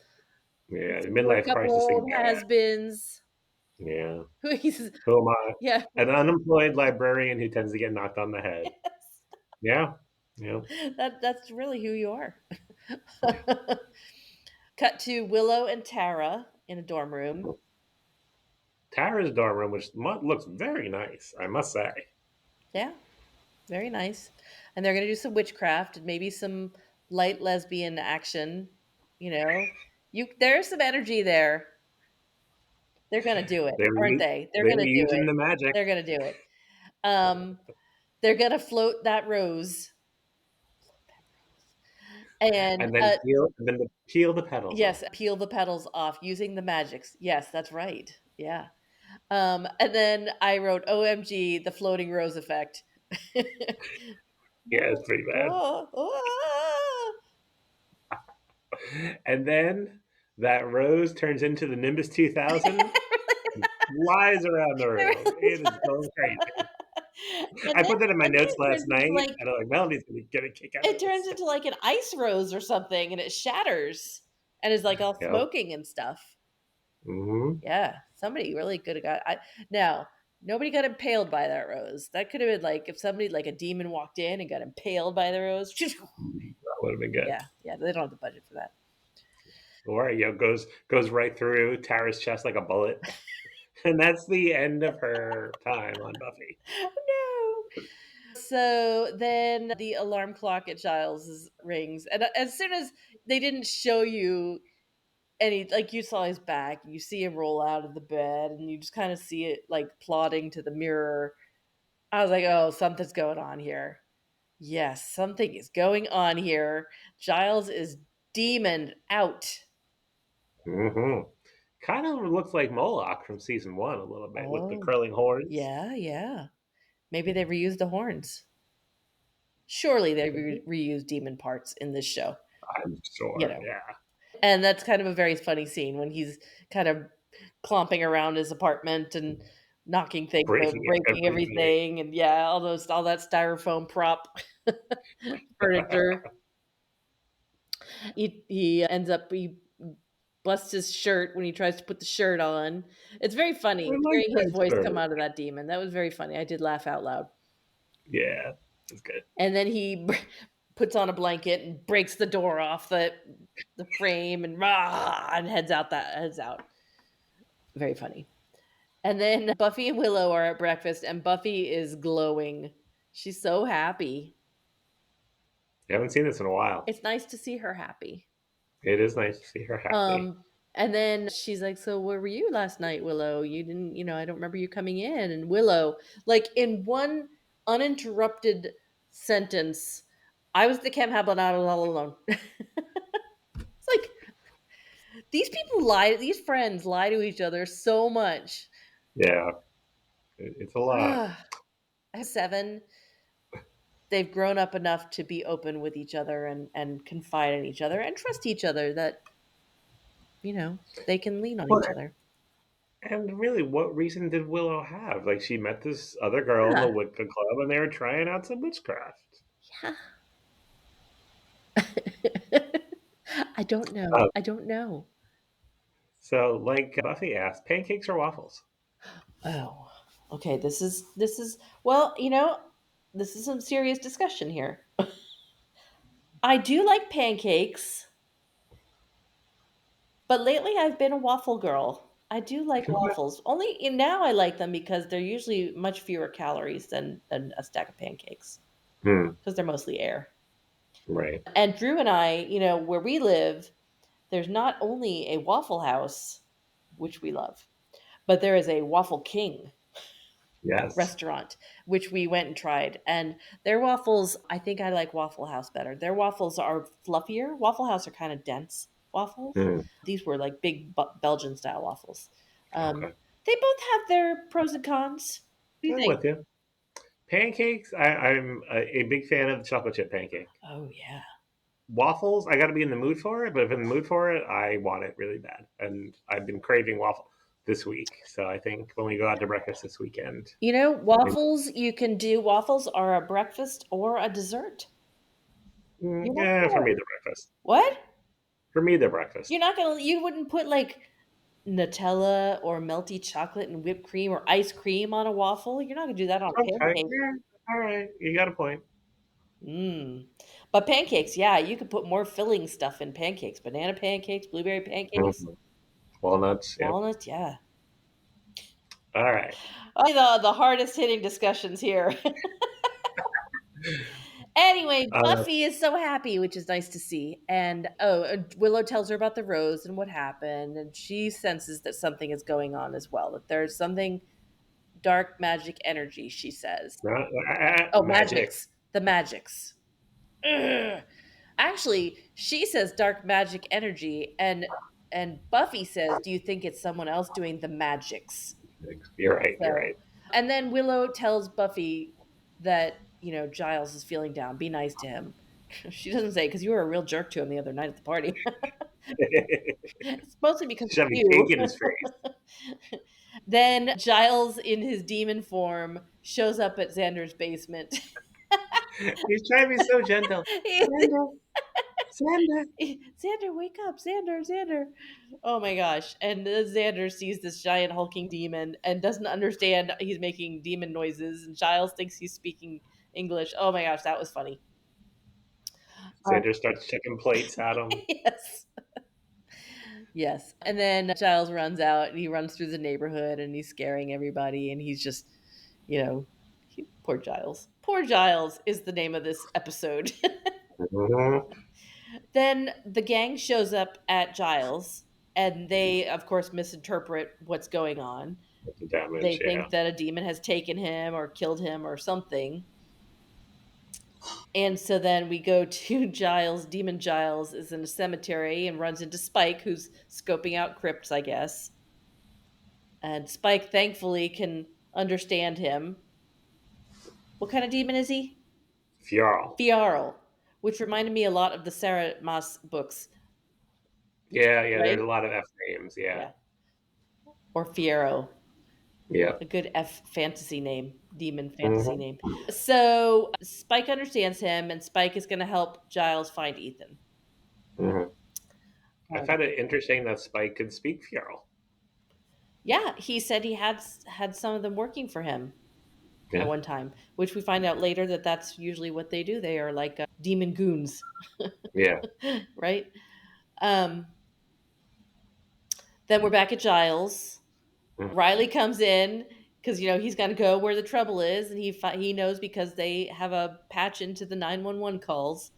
B: Yeah,
A: These are a
B: midlife
A: couple
B: crisis
A: old
B: again.
A: has-beens
B: Yeah.
A: who he's
B: Who am I?
A: yeah.
B: An unemployed librarian who tends to get knocked on the head. Yeah. Yeah.
A: That's really who you are.
B: Yeah.
A: Cut to Willow and Tara in a dorm room.
B: Tara's dorm room, which looks very nice, I must say.
A: Yeah, very nice. And they're going to do some witchcraft and maybe some light lesbian action. You know, there's some energy there. They're going to do it,
B: They were
A: aren't they? They're
B: they
A: going
B: were
A: to do
B: using
A: it.
B: the magic.
A: They're going to do it. Um, They're gonna float that rose, and
B: And then peel the petals
A: yes,
B: off.
A: peel the petals off using the magics. Yes, that's right. Yeah. And then I wrote, "OMG, the floating rose effect."
B: Yeah, it's pretty bad.
A: Oh, oh,
B: And then that rose turns into the Nimbus 2000 and flies around the room. It is going crazy.
A: and
B: I put that in my
A: then
B: notes
A: it
B: last
A: turns into
B: night,
A: like
B: and I'm like, Melanie's gonna get a kick out
A: it
B: of
A: turns
B: this.
A: into like an ice rose or something, and it shatters and is like all
B: Yep.
A: smoking and stuff.
B: Hmm.
A: Yeah, somebody really could have got. Now nobody got impaled by that rose. That could have been like if somebody like a demon walked in and got impaled by the rose.
B: That would have been good.
A: Yeah, yeah, they don't have the budget for that.
B: Or goes right through Tara's chest like a bullet, and that's the end of her time on Buffy.
A: No. So then the alarm clock at Giles rings, and as soon as they didn't show you any, like you saw his back, you see him roll out of the bed, and you just kind of see it like plodding to the mirror. I was like, oh, something's going on here. Yes, something is going on here. Giles is demon out.
B: Hmm. Kind of looks like Moloch from season one a little bit with the
A: Oh,
B: curling horns.
A: yeah, yeah. Maybe they reused the horns. Surely they reused demon parts in this show,
B: I'm
A: you
B: sure.
A: know.
B: Yeah.
A: And that's kind of a very funny scene when he's kind of clomping around his apartment and knocking things over,
B: Breaking it
A: breaking
B: everything.
A: everything, and yeah, all that styrofoam prop furniture. He ends up he busts his shirt when he tries to put the shirt on. It's very
B: I
A: funny
B: like
A: hearing his
B: that
A: voice come
B: shirt.
A: out of that demon. That was very funny. I did laugh out loud.
B: Yeah, it's good.
A: And then he puts on a blanket and breaks the door off the frame and rah, and heads out. Very funny. And then Buffy and Willow are at breakfast, and Buffy is glowing. She's so happy.
B: You haven't seen this in a while.
A: It's nice to see her happy.
B: It is nice to see her happy.
A: Um, and then she's like, "So where were you last night, Willow? You didn't, I don't remember you coming in." And Willow, like in one uninterrupted sentence, I was at the Camp Hablanado all alone. It's like these people lie, these friends lie to each other so much.
B: Yeah, it's a lot.
A: I have seven. They've grown up enough to be open with each other and confide in each other and trust each other that they can lean on
B: Well,
A: each other.
B: and really, what reason did Willow have? Like, she met this other girl in the
A: Yeah,
B: Wicca Club, and they were trying out some witchcraft.
A: yeah. I don't know.
B: Uh,
A: I don't know.
B: so, like Buffy asked, pancakes or waffles?
A: Oh, okay. This is well, this is some serious discussion here. I do like pancakes, but lately I've been a waffle girl. I do like waffles. Only now I like them because they're usually much fewer calories than a stack of pancakes
B: Hmm,
A: because they're mostly air.
B: right.
A: And Drew and I, where we live, there's not only a Waffle House, which we love, but there is a Waffle King
B: Yes.
A: restaurant, which we went and tried. And their waffles, I think I like Waffle House better. Their waffles are fluffier. Waffle House are kind of dense waffles.
B: Hmm,
A: These were like big Belgian style waffles.
B: okay.
A: They both have their pros and cons. What do you
B: I'm
A: think?
B: with you. Pancakes, I'm a big fan of the chocolate chip pancake.
A: Oh, yeah.
B: Waffles, I got to be in the mood for it, but if I'm in the mood for it, I want it really bad. And I've been craving waffle this week. So I think when we go out to breakfast this weekend,
A: Waffles, you can do waffles are a breakfast or a dessert. You're not
B: yeah, for
A: gonna
B: me, the breakfast.
A: what?
B: For me, the
A: You're
B: breakfast.
A: not gonna you wouldn't put like Nutella or melty chocolate and whipped cream or ice cream on a waffle. You're not gonna do that on a
B: Okay.
A: pancake.
B: Yeah. All right. You got a point.
A: Mm. But pancakes, yeah, you could put more filling stuff in pancakes. Banana pancakes, blueberry pancakes,
B: Mhm. Walnuts. Yep.
A: walnuts, yeah.
B: All right.
A: The hardest hitting discussions here. Anyway,
B: Uh,
A: Buffy is so happy, which is nice to see. And Willow tells her about the rose and what happened, and she senses that something is going on as well. That there's something dark magic energy, she says.
B: Not
A: Oh,
B: magic.
A: magics. The magics. Ugh. Actually, she says dark magic energy, and Buffy says, "Do you think it's someone else doing the magics?"
B: You're right. You're
A: So,
B: right.
A: and then Willow tells Buffy that, Giles is feeling down. Be nice to him. She doesn't say, because you were a real jerk to him the other night at the party. It's mostly because of
B: Shoving cake
A: you.
B: in his face.
A: Then Giles, in his demon form, shows up at Xander's basement.
B: He's trying to be so gentle. Xander, Xander.
A: Xander, wake up, Xander, Xander. Oh my gosh. And Xander sees this giant hulking demon and doesn't understand he's making demon noises. And Giles thinks he's speaking English. Oh my gosh, that was funny. Um,
B: Xander starts checking plates at him.
A: yes. Yes. And then Giles runs out and he runs through the neighborhood and he's scaring everybody. And he's just, poor Giles. Poor Giles is the name of this episode.
B: Mm-hmm.
A: Then the gang shows up at Giles, and they, of course, misinterpret what's going on.
B: The
A: They
B: damage, yeah.
A: think that a demon has taken him or killed him or something. And so then we go to Giles. Demon Giles is in a cemetery and runs into Spike, who's scoping out crypts, I guess. And Spike, thankfully, can understand him. What kind of demon is he?
B: Fjarl.
A: Fjarl, which reminded me a lot of the Sarah Maas books,
B: Yeah, yeah, there's
A: right?
B: a lot of F names, yeah.
A: Yeah. Or Fiero.
B: Yeah.
A: A good F fantasy name, demon fantasy
B: Mm-hmm.
A: name. So Spike understands him, and Spike is going to help Giles find Ethan.
B: Mm-hmm. I
A: Um,
B: found it interesting that Spike could speak Fjarl.
A: yeah, he said he had some of them working for him at
B: Yeah.
A: one time, which we find out later that that's usually what they do. They are like demon goons,
B: Yeah.
A: right? Um, then we're back at Giles.
B: Mm-hmm.
A: Riley comes in because he's got to go where the trouble is, and he knows because they have a patch into the 911 calls.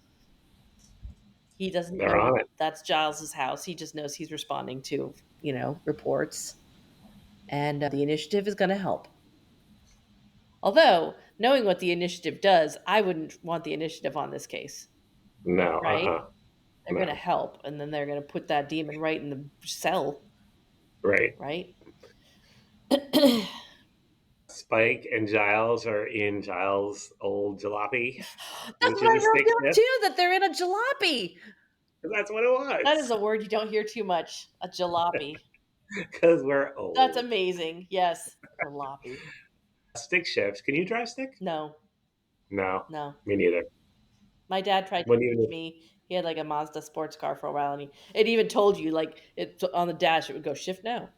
A: He doesn't
B: They're
A: know
B: on it.
A: that's Giles's house. He just knows he's responding to, reports. And the initiative is going to help. Although, knowing what the initiative does, I wouldn't want the initiative on this case,
B: No,
A: right? They're going to
B: no.
A: help, and then they're going to put that demon right in the cell,
B: Right.
A: right?
B: Spike and Giles are in Giles' old jalopy,
A: That's
B: which
A: what
B: is
A: I
B: a stick
A: wrote down
B: shift.
A: too, that they're in a jalopy.
B: That's what it
A: That is
B: was.
A: a word you don't hear too much. A jalopy.
B: Because we're
A: That's
B: old.
A: amazing. Yes. Jalopy.
B: Stick shifts. Can you drive stick?
A: No,
B: No,
A: no.
B: me neither.
A: My dad tried to
B: When
A: teach
B: even
A: me. He had like a Mazda sports car for a while, and it even told you like it on the dash. It would go shift now.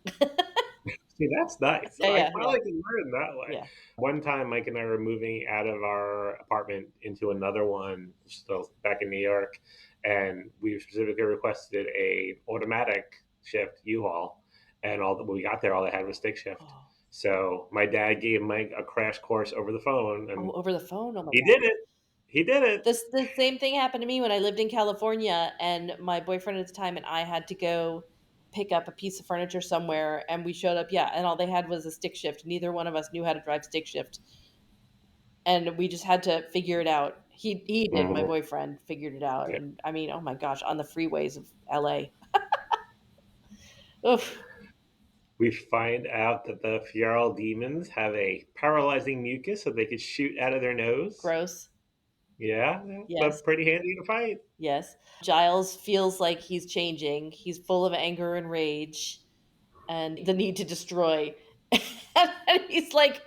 B: see, that's nice.
A: Yeah,
B: I
A: yeah, yeah,
B: probably can learn that way.
A: yeah.
B: One time, Mike and I were moving out of our apartment into another one, still back in New York, and we specifically requested a automatic shift U-Haul, and when we got there, all they had was stick shift.
A: Oh,
B: So my dad gave Mike a crash course over the phone,
A: oh,
B: and
A: over the phone. Oh my
B: he
A: god.
B: did it. He did it.
A: The same thing happened to me when I lived in California, and my boyfriend at the time and I had to go pick up a piece of furniture somewhere, and we showed up. Yeah, and all they had was a stick shift. Neither one of us knew how to drive stick shift, and we just had to figure it out. He did. My
B: Mhm.
A: boyfriend figured it out,
B: Yeah.
A: and I mean, oh my gosh, on the freeways of LA. Oof,
B: We find out that the Fjarl demons have a paralyzing mucus so they could shoot out of their nose.
A: gross.
B: Yeah,
A: Yes,
B: but pretty handy to fight.
A: yes. Giles feels like he's changing. He's full of anger and rage and the need to destroy. And he's like,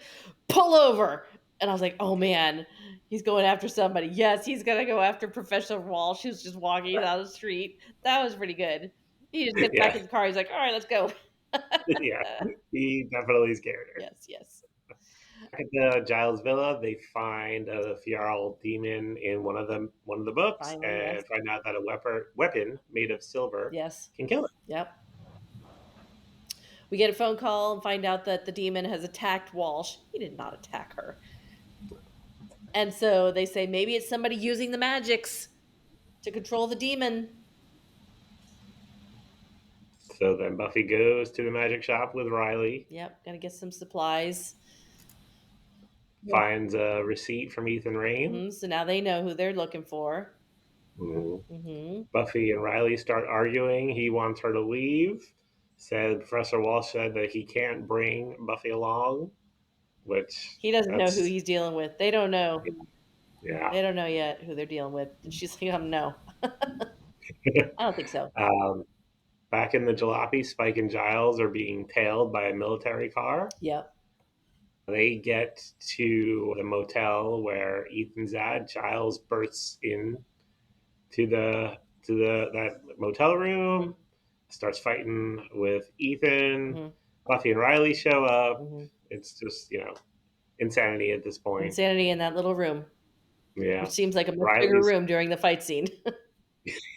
A: pull over. And I was like, oh man, he's going after somebody. Yes, he's going to go after Professor Walsh, who's just walking down the street. That was pretty good. He just gets back
B: Yeah,
A: in the car. He's like, all right, let's go.
B: yeah, he definitely scared her.
A: Yes, yes.
B: At the Giles Villa, they find a Fjarl demon in one of the books,
A: Finally, yes.
B: and find out that a weapon made of silver
A: Yes.
B: can kill it.
A: Yep. We get a phone call and find out that the demon has attacked Walsh. He did not attack her. And so they say maybe it's somebody using the magics to control the demon.
B: So then Buffy goes to the magic shop with Riley.
A: Yep, gonna get some supplies.
B: finds a receipt from Ethan Rain.
A: So now they know who they're looking for.
B: Mhm.
A: Hmm.
B: Buffy and Riley start arguing. He wants her to leave. Said Professor Walsh said that he can't bring Buffy along, which
A: He doesn't know who
B: that's
A: he's dealing with. They don't know.
B: yeah.
A: They don't know yet who they're dealing with. And she's like, no, I don't think so.
B: um, Back in the jalopy, Spike and Giles are being tailed by a military car.
A: Yep.
B: They get to the motel where Ethan's at. Giles bursts in to the that motel room, starts fighting with Ethan.
A: Hmm.
B: Buffy and Riley show up.
A: Hmm.
B: It's just insanity at this point.
A: Insanity in that little room, which
B: Yeah,
A: seems like a much bigger
B: Riley's
A: room during the fight scene.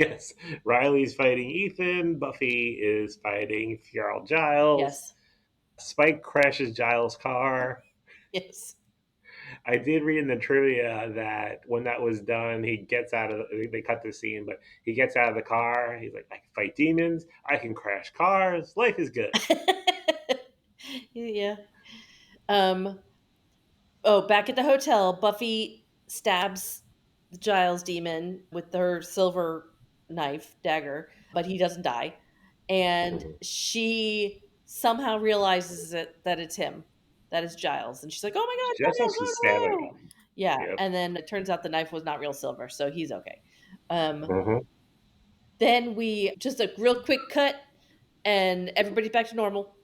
B: yes, Riley's fighting Ethan. Buffy is fighting feral Giles.
A: Yes.
B: Spike crashes Giles' car.
A: Yes.
B: I did read in the trivia that when that was done, he gets out of. They cut the scene, but he gets out of the car. He's like, "I can fight demons. I can crash cars. Life is good."
A: Yeah. Um, oh, back at the hotel, Buffy stabs the Giles demon with her silver knife dagger, but he doesn't die. And
B: Mhm.
A: she somehow realizes that it's him, that is Giles. And she's like, oh my God,
B: Just as
A: Giles,
B: she's
A: oh
B: stabbing
A: no.
B: him.
A: Yeah.
B: Yep.
A: And then it turns out the knife was not real silver, so he's okay. Um,
B: Hmm.
A: then we just a real quick cut, and everybody's back to normal.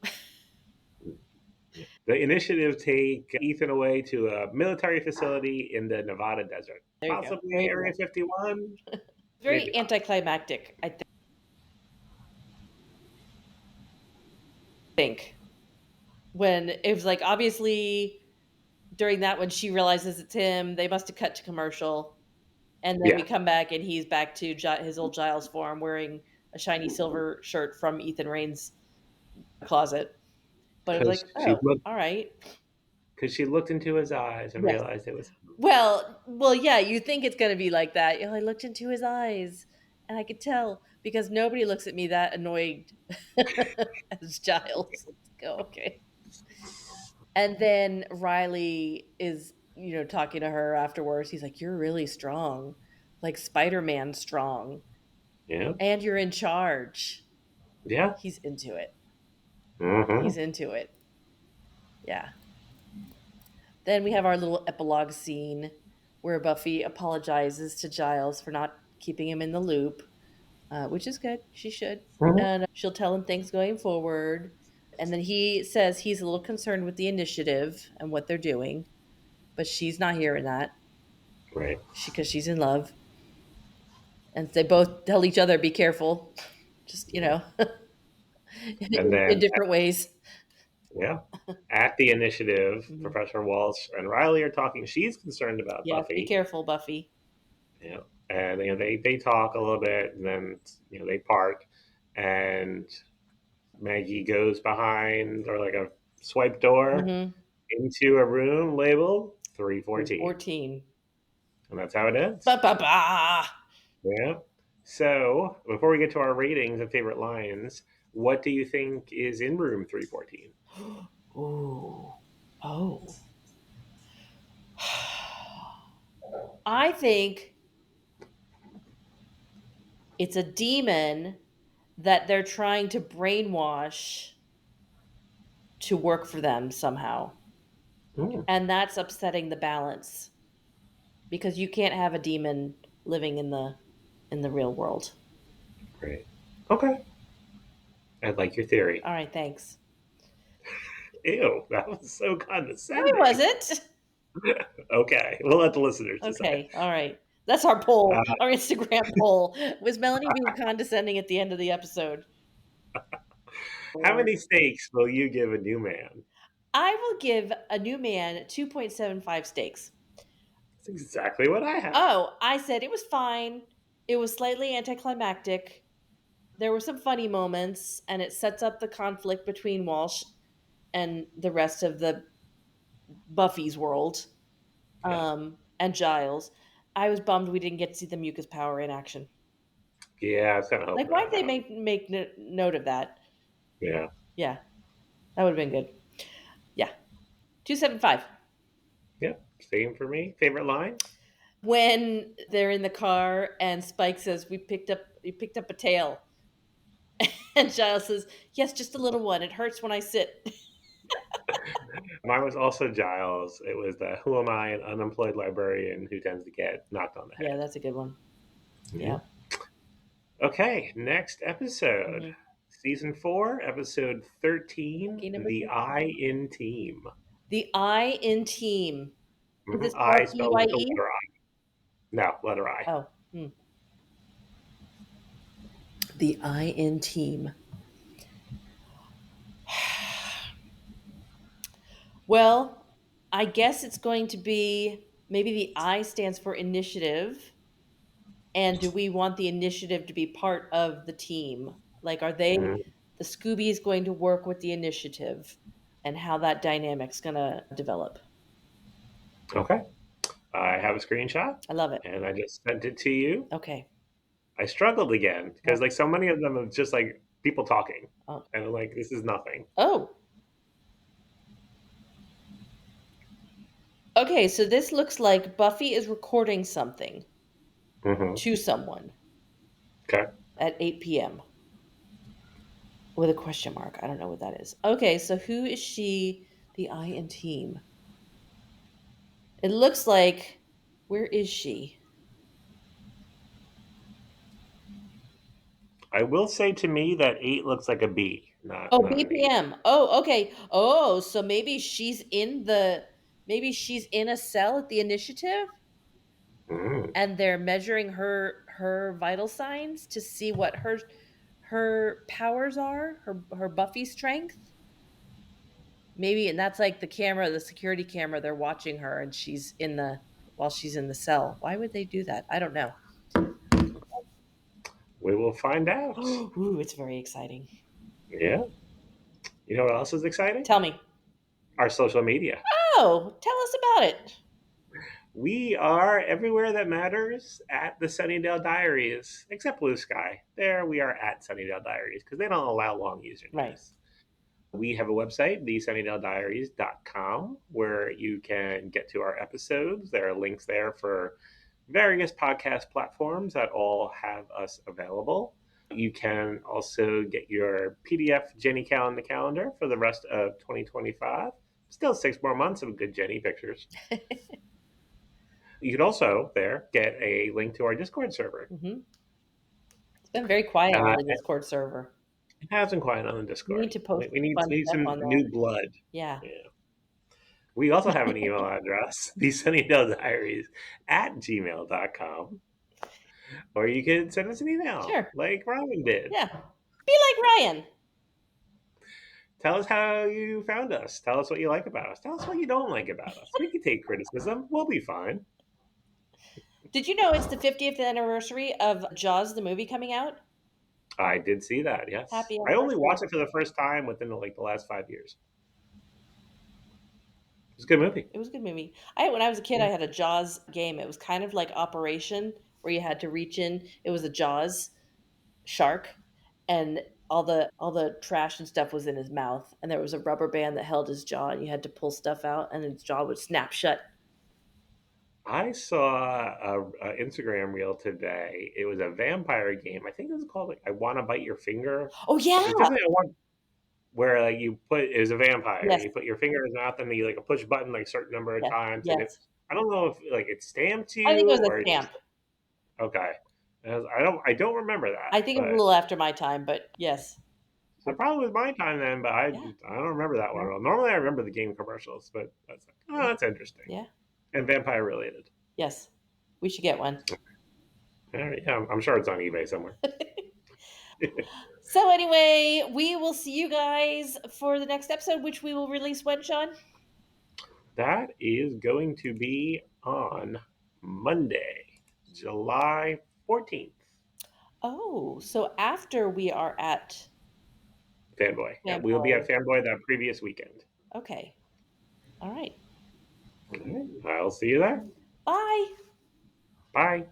B: The initiative take Ethan away to a military facility in the Nevada desert,
A: There you go.
B: possibly
A: Very
B: Area
A: cool.
B: 51,
A: Very
B: maybe not.
A: anticlimactic, I think. When it was like, obviously, during that, when she realizes it's him, they must have cut to commercial. And then we
B: Yeah,
A: come back and he's back to his old Giles form wearing a shiny silver shirt from Ethan Rain's closet. But it was
B: because
A: like, oh, all right.
B: she looked into his eyes and
A: Yes.
B: realized it was
A: Well, yeah, you think it's going to be like that. I looked into his eyes and I could tell because nobody looks at me that annoyed as Giles. Go, okay. And then Riley is, talking to her afterwards. He's like, you're really strong, like Spider-Man strong,
B: yeah,
A: and you're in charge.
B: yeah.
A: He's into it.
B: Hmm.
A: He's into it. Yeah. Then we have our little epilogue scene where Buffy apologizes to Giles for not keeping him in the loop, which is good. She should.
B: Hmm.
A: And she'll tell him things going forward. And then he says he's a little concerned with the initiative and what they're doing, but she's not hearing that
B: Right,
A: because she's in love. And they both tell each other, be careful, just,
B: yeah. And
A: in
B: then
A: different ways.
B: yeah, at the initiative,
A: Mhm.
B: Professor Walsh and Riley are talking. She's concerned about
A: Yes, be
B: Buffy.
A: careful, Buffy.
B: Yeah, and they talk a little bit, and then they part, and Maggie goes behind or like a swipe door
A: Mm-hmm.
B: into a room labeled 314,
A: 14.
B: and that's how it ends.
A: Ba ba ba.
B: Yeah. So before we get to our ratings and favorite lines, what do you think is in room 314?
A: Ooh. Oh. I think it's a demon that they're trying to brainwash to work for them somehow.
B: Hmm,
A: And that's upsetting the balance because you can't have a demon living in the real world.
B: great. Okay. I like your theory.
A: All right, thanks.
B: Ew, that was so
A: No, it
B: condescending.
A: wasn't.
B: Okay, we'll let the listeners decide.
A: Okay, all right. That's our poll,
B: Uh,
A: our Instagram poll. Was Melanie being condescending at the end of the episode?
B: how many steaks will you give a new man?
A: I will give a new man 2.75 steaks.
B: That's exactly what I have.
A: Oh, I said it was fine. It was slightly anticlimactic. There were some funny moments, and it sets up the conflict between Walsh and the rest of the Buffy's world,
B: Yeah,
A: and Giles. I was bummed we didn't get to see the mucus power in action.
B: yeah, I was kind of
A: Like,
B: hoping
A: why
B: that
A: did they
B: happened.
A: make note of that?
B: Yeah,
A: Yeah, that would have been good. Yeah, 275.
B: Yep, same for me. Favorite line?
A: When they're in the car and Spike says, you picked up a tail." And Giles says, "Yes, just a little one. It hurts when I sit."
B: Mine was also Giles. It was the "Who am I, an unemployed librarian who tends to get knocked on the
A: Yeah,
B: head."
A: that's a good one.
B: Yeah.
A: Yeah.
B: Okay, next episode.
A: Mhm.
B: Season 4, episode 13,
A: Lucky number
B: The
A: 13.
B: I in Team.
A: The I in team. Is it spelled
B: I spelled with the
A: T-Y-E?
B: letter I. No, letter I.
A: Oh, the I in team. Well, I guess it's going to be maybe the I stands for initiative. And do we want the initiative to be part of the team? Like, are they,
B: Mhm.
A: the Scoobies going to work with the initiative and how that dynamic's going to develop?
B: Okay. I have a screenshot
A: I love it.
B: and I just sent it to you.
A: Okay.
B: I struggled again
A: Oh,
B: because like so many of them are just like people talking,
A: oh,
B: and I'm like, this is nothing.
A: oh. Okay, so this looks like Buffy is recording something
B: Hmm.
A: to someone
B: Okay.
A: at 8 p.m. with a question mark. I don't know what that is. Okay, so who is she? The I in team. It looks like, where is she?
B: I will say to me that 8 looks like a B, not
A: Oh,
B: not an 8.
A: BPM. Oh, okay. Oh, so maybe she's in a cell at the initiative
B: Mm.
A: and they're measuring her vital signs to see what her powers are, her Buffy strength. Maybe, and that's like the camera, the security camera, they're watching her and she's in the while she's in the cell. Why would they do that? I don't know.
B: We will find out.
A: Ooh, it's very exciting.
B: Yeah. You know what else is exciting?
A: Tell me.
B: Our social media.
A: Oh, tell us about it.
B: We are everywhere that matters at the Sunnydale Diaries, except Blue Sky. There we are at Sunnydale Diaries because they don't allow long
A: Right.
B: usernames. We have a website, thesunnydalediaries.com, where you can get to our episodes. There are links there for various podcast platforms that all have us available. You can also get your PDF Jenny calendar for the rest of 2025. Still 6 more months of good Jenny pictures. You can also there get a link to our Discord server.
A: Hmm. It's been very quiet on the
B: It
A: Discord server.
B: has been quiet on the
A: We need
B: Discord.
A: to
B: We,
A: post
B: we need,
A: fun
B: we need
A: stuff
B: some
A: on there.
B: new blood.
A: Yeah.
B: Yeah. We also have an email address, thesunnydalediaries at gmail.com, or you can send us an email
A: Sure.
B: like Ryan did.
A: Yeah. Be like Ryan.
B: Tell us how you found us. Tell us what you like about us. Tell us what you don't like about us. We can take criticism. We'll be fine.
A: Did you know it's the 50th anniversary of Jaws the movie coming out?
B: I did see that, yes.
A: Happy
B: I only
A: anniversary.
B: watched it for the first time within the last 5 years. It's a good movie.
A: It was a good movie. I when I was a kid, I
B: Yeah.
A: had a Jaws game. It was kind of like Operation, where you had to reach in. It was a Jaws shark, and all the trash and stuff was in his mouth, and there was a rubber band that held his jaw, and you had to pull stuff out, and his jaw would snap shut.
B: I saw a Instagram reel today. It was a vampire game. I think it was called like I Want to Bite Your Finger.
A: Oh yeah,
B: It's definitely I want where you put it was a vampire.
A: yes,
B: You put your finger in his mouth and you like a push button like a certain number of
A: yes,
B: times, and it.
A: yes.
B: I don't know if like it stamped
A: I think
B: you
A: it was a
B: or it just
A: stamp.
B: okay. I don't remember
A: I
B: that,
A: think it was a
B: but
A: little after my time, but yes.
B: so probably was my time then. But I
A: Yeah.
B: I don't remember that one
A: No.
B: at all. Normally I remember the game commercials, but that's like oh that's interesting
A: Yeah.
B: and vampire related.
A: Yes. We should get one.
B: All right, yeah, I'm sure it's on eBay somewhere.
A: So anyway, we will see you guys for the next episode, which we will release when, Sean?
B: That is going to be on Monday, July 14th.
A: Oh, so after we are at
B: Fanboy. Yeah, we will be
A: Fanboy.
B: at Fanboy that previous weekend.
A: Okay. All right.
B: All right, I'll see you there.
A: Bye.
B: Bye.